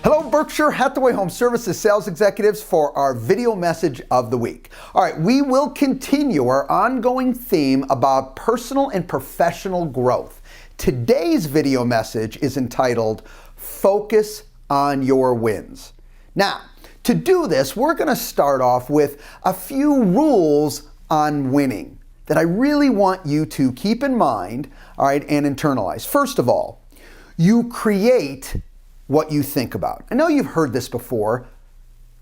Hello, Berkshire Hathaway Home Services sales executives, for our video message of the week. All right, we will continue our ongoing theme about personal and professional growth. Today's video message is entitled, Focus on Your Wins. Now, to do this, we're going to start off with a few rules on winning that I really want you to keep in mind, all right, and internalize. First of all, you create what you think about. I know you've heard this before,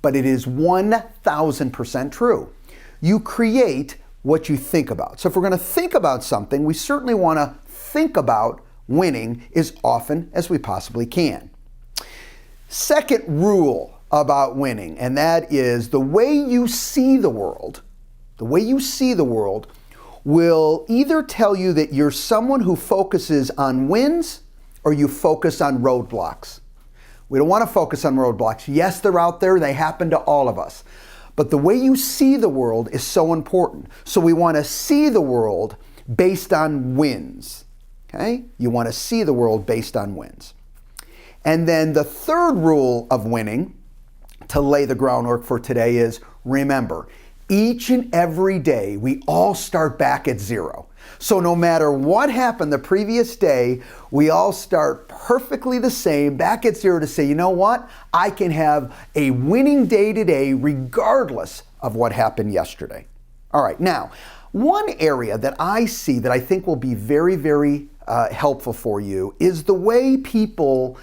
but it is 1,000% true. You create what you think about. So if we're going to think about something, we certainly want to think about winning as often as we possibly can. Second rule about winning, and that is the way you see the world, will either tell you that you're someone who focuses on wins or you focus on roadblocks. We don't want to focus on roadblocks. Yes, they're out there. They happen to all of us. But the way you see the world is so important. So we want to see the world based on wins. Okay? You want to see the world based on wins. And then the third rule of winning, to lay the groundwork for today, is remember, each and every day we all start back at zero. So no matter what happened the previous day, we all start perfectly the same, back at zero, to say, you know what? I can have a winning day today regardless of what happened yesterday. All right, now, one area that I see that I think will be very, very helpful for you is the way people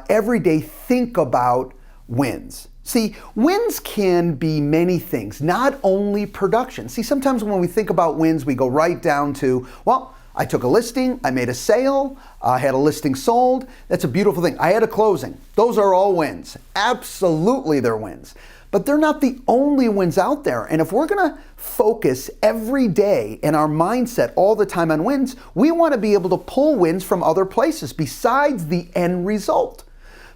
every day think about wins. See, wins can be many things, not only production. See, sometimes when we think about wins, we go right down to, well, I took a listing, I made a sale, I had a listing sold. That's a beautiful thing. I had a closing. Those are all wins. Absolutely, they're wins. But they're not the only wins out there. And if we're going to focus every day in our mindset all the time on wins, we want to be able to pull wins from other places besides the end result.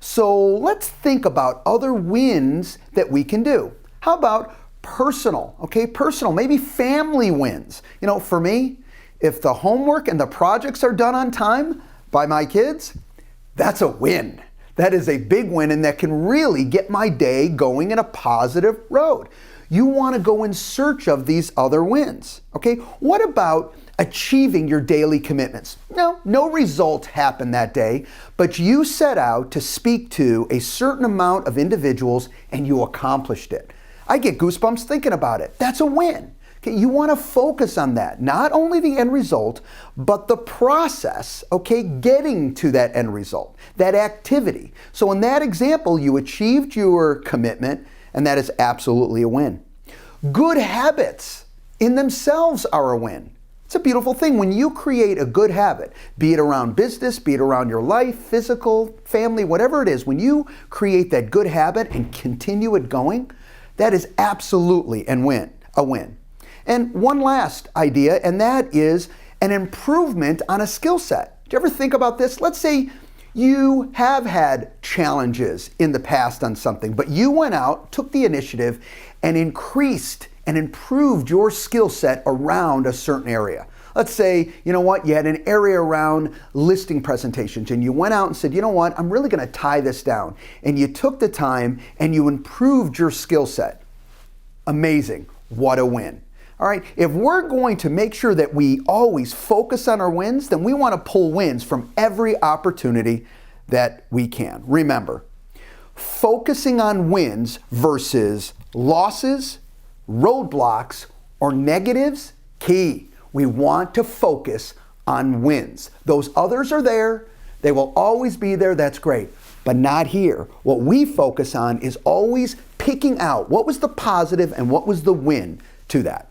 So let's think about other wins that we can do. How about personal? Okay, personal, maybe family wins. You know, for me, if the homework and the projects are done on time by my kids, that's a win. That is a big win, and that can really get my day going in a positive road. You want to go in search of these other wins. Okay, what about achieving your daily commitments? No result happened that day, but you set out to speak to a certain amount of individuals and you accomplished it. I get goosebumps thinking about it. That's a win. Okay, you want to focus on that, not only the end result, but the process, okay, getting to that end result, that activity. So in that example, you achieved your commitment, and that is absolutely a win. Good habits in themselves are a win. It's a beautiful thing when you create a good habit, be it around business, be it around your life, physical, family, whatever it is. When you create that good habit and continue it going, that is absolutely a win. And one last idea, and that is an improvement on a skill set. Do you ever think about this? Let's say you have had challenges in the past on something, but you went out, took the initiative, and increased and improved your skill set around a certain area. Let's say, you know what, you had an area around listing presentations and you went out and said, you know what, I'm really going to tie this down. And you took the time and you improved your skill set. Amazing. What a win. All right, if we're going to make sure that we always focus on our wins, then we want to pull wins from every opportunity that we can. Remember, focusing on wins versus losses, roadblocks, or negatives, key. We want to focus on wins. Those others are there. They will always be there. That's great. But not here. What we focus on is always picking out what was the positive and what was the win to that.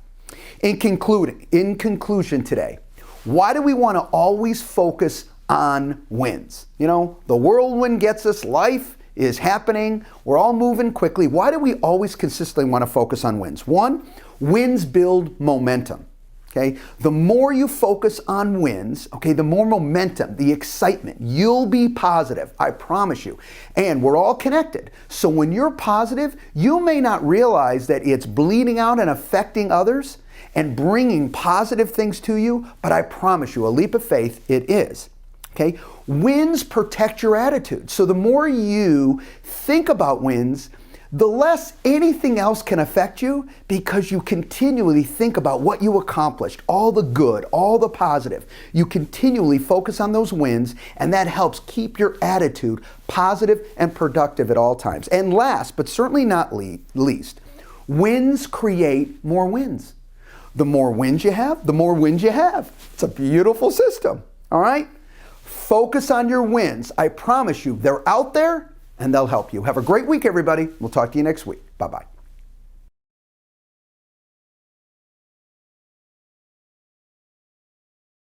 In conclusion today, why do we want to always focus on wins? You know, the whirlwind gets us, life is happening, we're all moving quickly. Why do we always consistently want to focus on wins? One, wins build momentum. Okay, the more you focus on wins, okay, the more momentum, the excitement, you'll be positive, I promise you. And we're all connected. So when you're positive, you may not realize that it's bleeding out and affecting others and bringing positive things to you, but I promise you, a leap of faith, it is. Okay? Wins protect your attitude. So the more you think about wins, the less anything else can affect you, because you continually think about what you accomplished, all the good, all the positive. You continually focus on those wins, and that helps keep your attitude positive and productive at all times. And last, but certainly not least, wins create more wins. The more wins you have, the more wins you have. It's a beautiful system, all right? Focus on your wins. I promise you, they're out there, and they'll help you. Have a great week, everybody. We'll talk to you next week. Bye-bye.